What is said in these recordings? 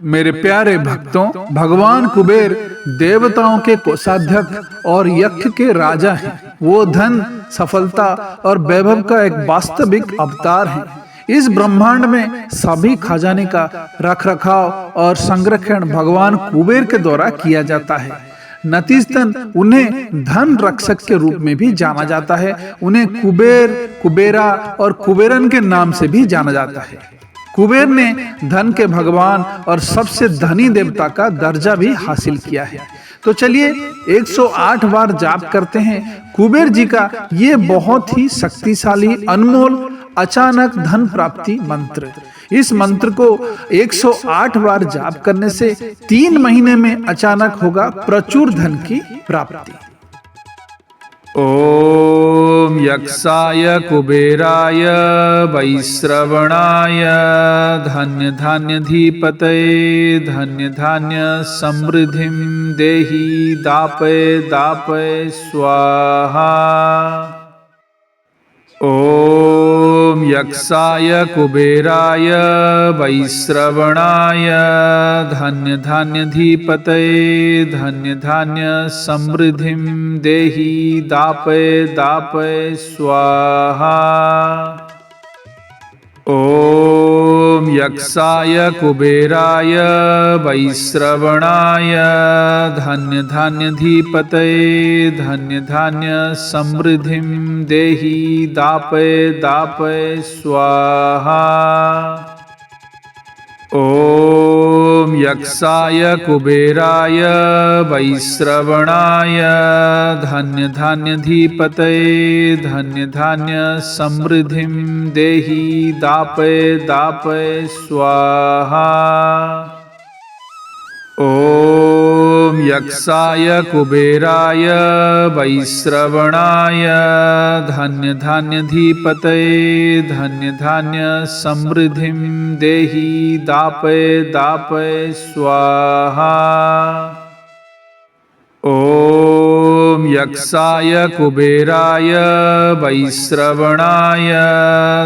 मेरे प्यारे भक्तों, भगवान कुबेर देवताओं के कोषाध्यक्ष और यक्ष के राजा हैं। वो धन, सफलता और वैभव का एक वास्तविक अवतार है। इस ब्रह्मांड में सभी खजाने का रख रखाव और संरक्षण भगवान कुबेर के द्वारा किया जाता है। नतीजतन उन्हें धन रक्षक के रूप में भी जाना जाता है। उन्हें कुबेर, कुबेरा और कुबेरन के नाम से भी जाना जाता है। कुबेर ने धन के भगवान और सबसे धनी देवता का दर्जा भी हासिल किया है। तो चलिए 108 बार जाप करते हैं कुबेर जी का ये बहुत ही शक्तिशाली, अनमोल, अचानक धन प्राप्ति मंत्र। इस मंत्र को 108 बार जाप करने से 3 महीने में अचानक होगा प्रचुर धन की प्राप्ति। ओम यक्षाय कुबेराय वैश्रवणाय धन्य धान्यधिपतये धन्य धान्य समृद्धिं देहि दापय दापय स्वाहा। ओम यक्षाय कुबेराय वैश्रवणाय धन्य धान्यधिपतये धन्य धान्य समृद्धिं देहि दापय दापय स्वाहा। ओम यक्षाय कुबेराय वैश्रवणाय धन्य धान्यधिपतये धन्य धान्य समृद्धिं देहि दापय दापय स्वाहा। ओम यक्षाय कुबेराय वैश्रवणाय धन्य धान्यधिपतये धन्य धान्य समृद्धिं देहि दापय दापय स्वाहा। ओम यक्षाय कुबेराय वैश्रवणाय धन्य धान्यधिपतये धन्य धान्य समृद्धिं देहि दापय दापय स्वाहा। ओम यक्षाय कुबेराय वैश्रवणाय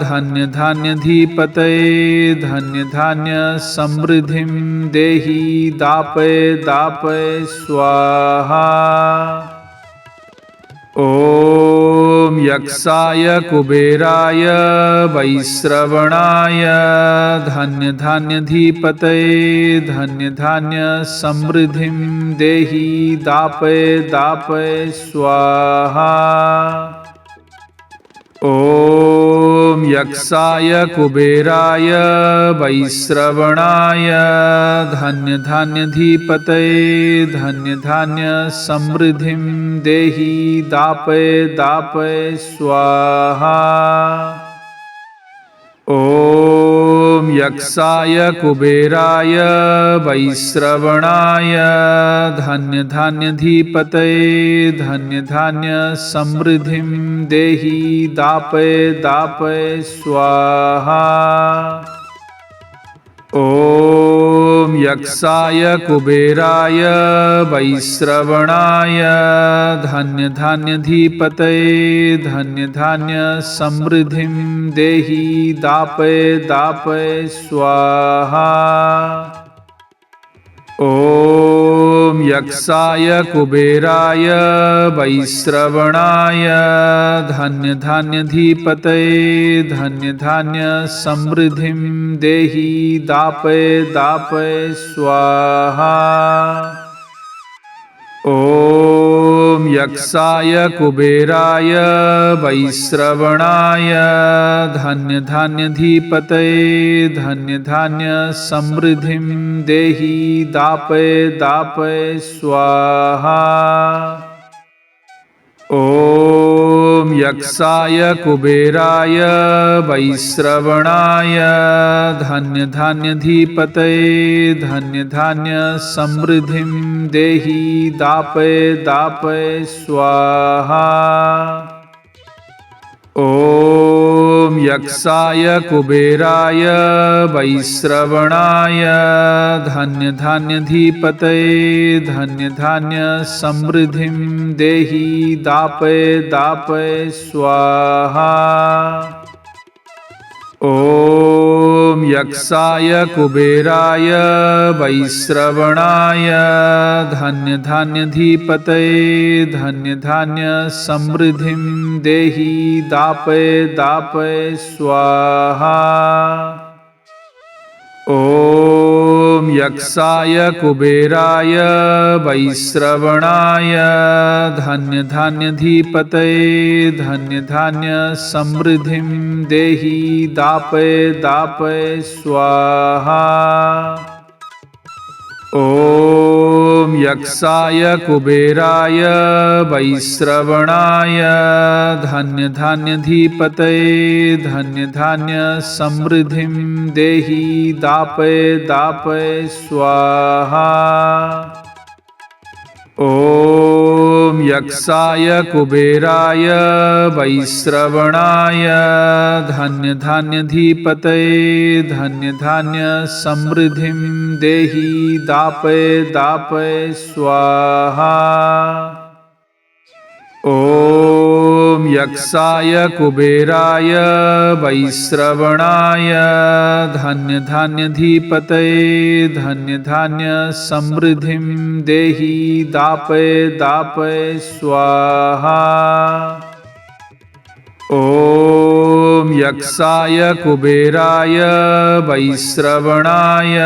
धन्य धान्यधिपतये धन्य धान्य समृद्धिं देहि दापय दापय स्वाहा। ओम यक्षाय कुबेराय वैश्रवणाय धन्य धान्यधिपतये धन्य धान्य समृद्धिं देहि दापय दापय स्वाहा। ओम यक्षाय कुबेराय वैश्रवणाय धन्य धान्यधिपतये धन्य धान्य समृद्धिं देहि दापय दापय स्वाहा। ओम यक्षाय कुबेराय वैश्रवणाय धन्य धान्यधिपतये धन्य धान्य समृद्धिं देहि दापय दापय स्वाहा। ओम यक्षाय कुबेराय वैश्रवणाय धन्य धान्यधिपतये धन्य धान्य समृद्धिं देहि दापय दापय स्वाहा। ओम यक्षाय कुबेराय वैश्रवणाय धन्य धान्यधिपतये धन्य धान्य समृद्धिं देहि दापय दापय स्वाहा। ओम यक्षाय कुबेराय वैश्रवणाय धन्य धान्यधिपतये धन्य धान्य समृद्धिं देहि दापय दापय स्वाहा। ओम यक्षाय कुबेराय वैश्रवणाय धन्य धान्यधिपतये धन्य धान्य समृद्धिं देहि दापय दापय स्वाहा। ओम यक्षाय कुबेराय वैश्रवणाय धन्य धान्यधिपतये धन्य धान्य समृद्धिं देहि दापय दापय स्वाहा। ॐ यक्षाय कुबेराय वैश्रवणाय धन्य धान्यधिपतये धन्य धान्य समृद्धिं देहि दापय दापय स्वाहा। ॐ यक्षाय कुबेराय वैश्रवणाय धन्य धान्यधिपतये धन्य धान्य समृद्धिं देहि दापय दापय स्वाहा। ॐ यक्षाय कुबेराय वैश्रवणाय धन्य धान्यधिपतये धन्य धान्य समृद्धिं देहि दापय दापय स्वाहा। ॐ यक्षाय कुबेराय वैश्रवणाय धन्य धान्यधिपतये धन्य धान्य समृद्धिं देहि दापय दापय स्वाहा। ॐ यक्षाय कुबेराय वैश्रवणाय धन्य धान्यधिपतये धन्य धान्य समृद्धिं देहि दापय दापय स्वाहा। ॐ यक्षाय कुबेराय वैश्रवणाय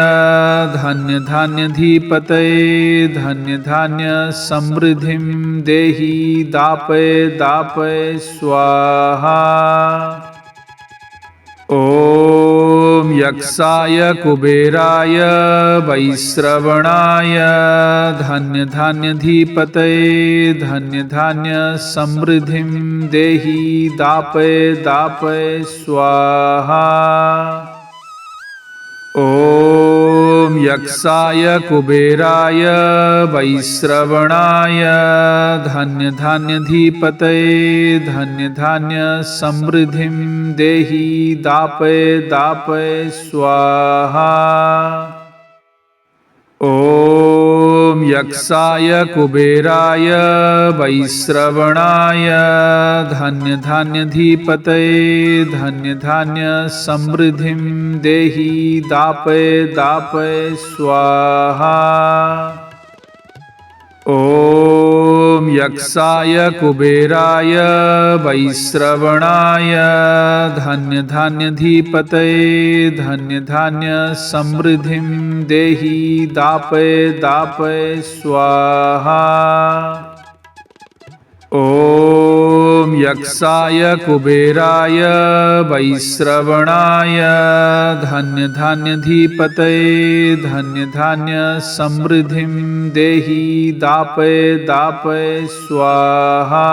धन्य धान्यधिपतये धन्य धान्य समृद्धिं देहि दापय दापय स्वाहा। ॐ यक्षाय कुबेराय वैश्रवणाय धन्य धान्यधिपतये धन्य धान्य समृद्धिं देहि दापय दापय स्वाहा। ॐ यक्षाय कुबेराय वैश्रवणाय धन्य धान्यधिपतये धन्य धान्य समृद्धिं देहि दापय दापय स्वाहा। ॐ यक्षाय कुबेराय वैश्रवणाय धन्य धान्यधिपतये धन्य धान्य समृद्धिं देहि दापय दापय स्वाहा। ॐ यक्षाय कुबेराय वैश्रवणाय धन्य धान्यधिपतये धन्य धान्य समृद्धिं देहि दापय दापय स्वाहा। ॐ यक्षाय कुबेराय वैश्रवणाय धन्य धान्यधिपतये धन्य धान्य समृद्धिं देहि दापय दापय स्वाहा।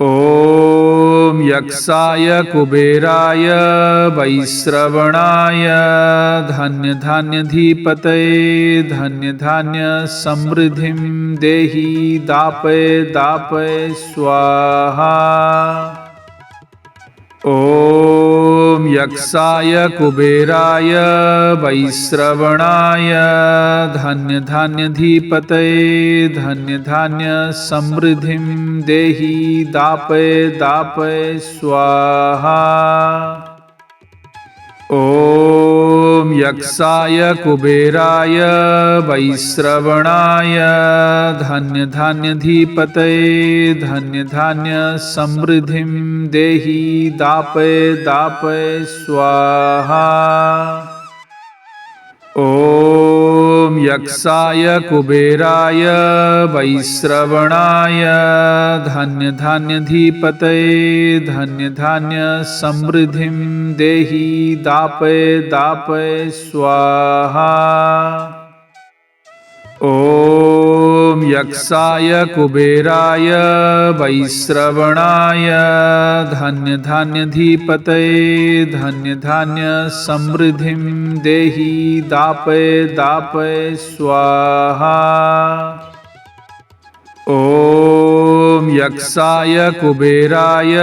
ॐ यक्षाय कुबेराय वैश्रवणाय धन्य धान्यधिपतये धन्य धान्य समृद्धिं देहि दापय दापय स्वाहा। ॐ यक्षाय कुबेराय वैश्रवणाय धन्य धान्यधिपतये धन्य धान्य समृद्धिं देहि दापय दापय स्वाहा। ॐ यक्षाय कुबेराय वैश्रवणाय धन्य धान्यधिपतये धन्य धान्य समृद्धिं देहि दापय दापय स्वाहा। ॐ यक्षाय कुबेराय वैश्रवणाय धन्य धान्यधिपतये धन्य धान्य समृद्धिं देहि दापय दापय स्वाहा। ॐ यक्षाय कुबेराय वैश्रवणाय धन्य धान्यधिपतये धन्य धान्य समृद्धिं देहि दापय दापय स्वाहा। ॐ यक्षाय कुबेराय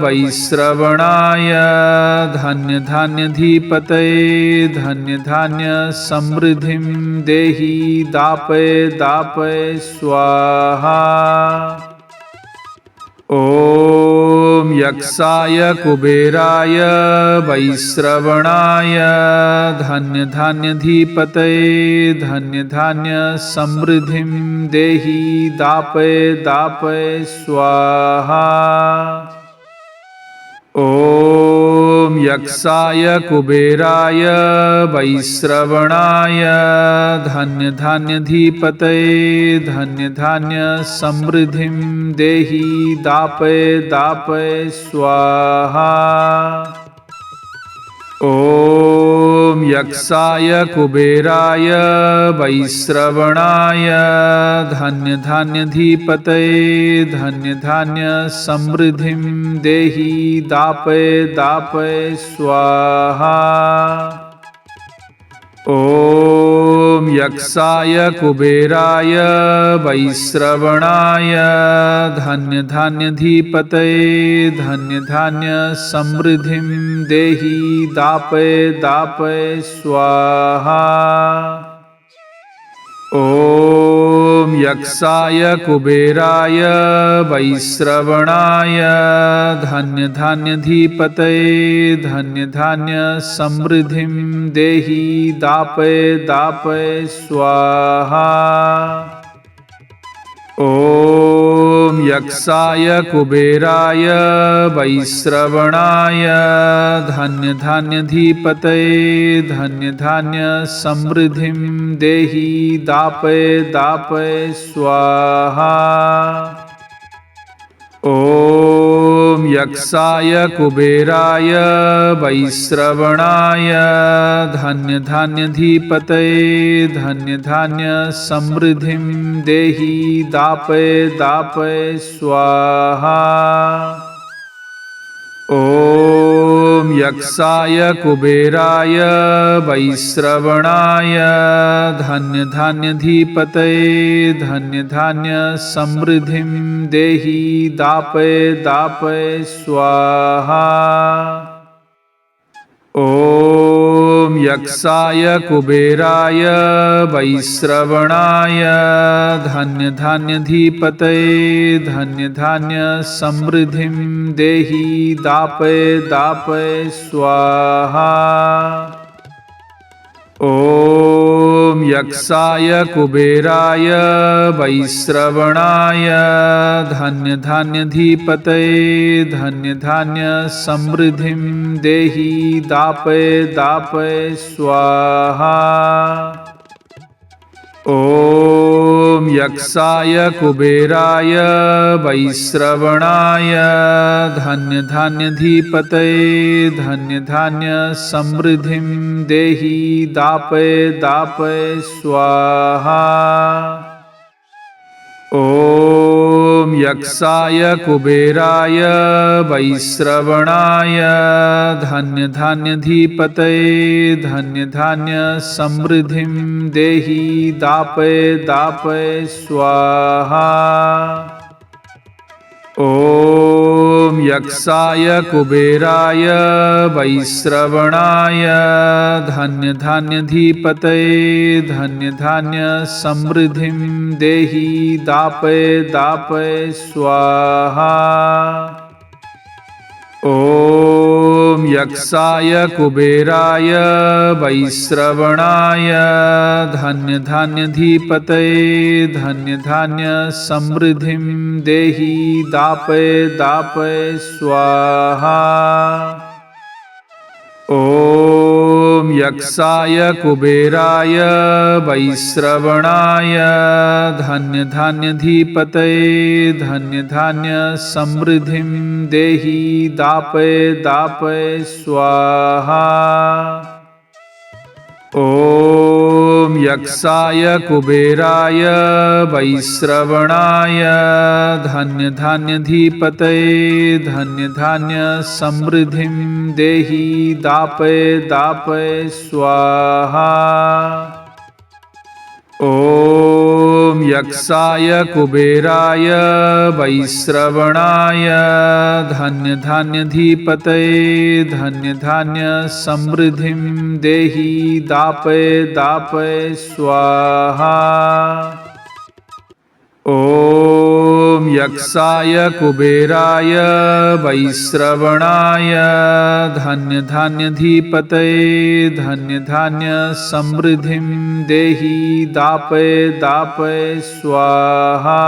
वैश्रवणाय धन्य धान्यधिपतये धन्य धान्य समृद्धिं देहि दापय दापय स्वाहा। ॐ यक्षाय कुबेराय वैश्रवणाय धन्य धान्यधिपतये धन्य धान्य समृद्धिं देहि दापय दापय स्वाहा। ॐ यक्षाय कुबेराय वैश्रवणाय धन्य धान्यधिपतये धन्य धान्य समृद्धिं देहि दापय दापय स्वाहा। ॐ यक्षाय कुबेराय वैश्रवणाय धन्य धान्यधिपतये धन्य धान्य समृद्धिं देहि दापय दापय स्वाहा। ॐ यक्षाय कुबेराय वैश्रवणाय धन्य धान्यधिपतये धन्य धान्य समृद्धिं देहि दापय दापय स्वाहा। ॐ यक्षाय कुबेराय वैश्रवणाय धन्य धान्यधिपतये धन्य धान्य समृद्धिं देहि दापय दापय स्वाहा। ॐ यक्षाय कुबेराय वैश्रवणाय धन्य धान्यधिपतये धन्य धान्य समृद्धिं देहि दापय दापय स्वाहा। ॐ यक्षाय कुबेराय वैश्रवणाय धन्य धान्यधिपतये धन्य धान्य समृद्धिं देहि दापय दापय स्वाहा। ॐ यक्षाय कुबेराय वैश्रवणाय धन्य धान्यधिपतये धन्य धान्य समृद्धिं देहि दापय दापय स्वाहा। ॐ यक्षाय कुबेराय वैश्रवणाय धन्य धान्यधिपतये धन्य धान्य समृद्धिं देहि दापय दापय स्वाहा। ॐ यक्षाय कुबेराय वैश्रवणाय धन्य धान्यधिपतये धन्य धान्य समृद्धिं देहि दापय दापय स्वाहा। ॐ यक्षाय कुबेराय वैश्रवणाय धन्य धान्यधिपतये धन्य धान्य समृद्धिं देहि दापय दापय स्वाहा। ॐ यक्षाय कुबेराय वैश्रवणाय धन्य धान्यधिपतये धन्य धान्य समृद्धिं देहि दापय दापय स्वाहा। ॐ यक्षाय कुबेराय वैश्रवणाय धन्य धान्यधिपतये धन्य धान्य समृद्धिं देहि दापय दापय स्वाहा। ॐ यक्षाय कुबेराय वैश्रवणाय धन्य धान्यधिपतये धन्य धान्य समृद्धिं देहि दापय दापय स्वाहा। ॐ यक्षाय कुबेराय वैश्रवणाय धन्य धान्यधिपतये धन्य धान्य समृद्धिं देहि दापय दापय स्वाहा। ॐ यक्षाय कुबेराय वैश्रवणाय धन्य धान्यधिपतये धन्य धान्य समृद्धिं देहि दापय दापय स्वाहा। ॐ यक्षाय कुबेराय वैश्रवणाय धन्य धान्यधिपतये धन्य धान्य समृद्धिं देहि दापय दापय स्वाहा। ओम यक्षाय कुबेराय वैश्रवणाय धन्य धान्य धीपतये धन्य धान्य समृद्धिं देहि दापय दापय स्वाहा।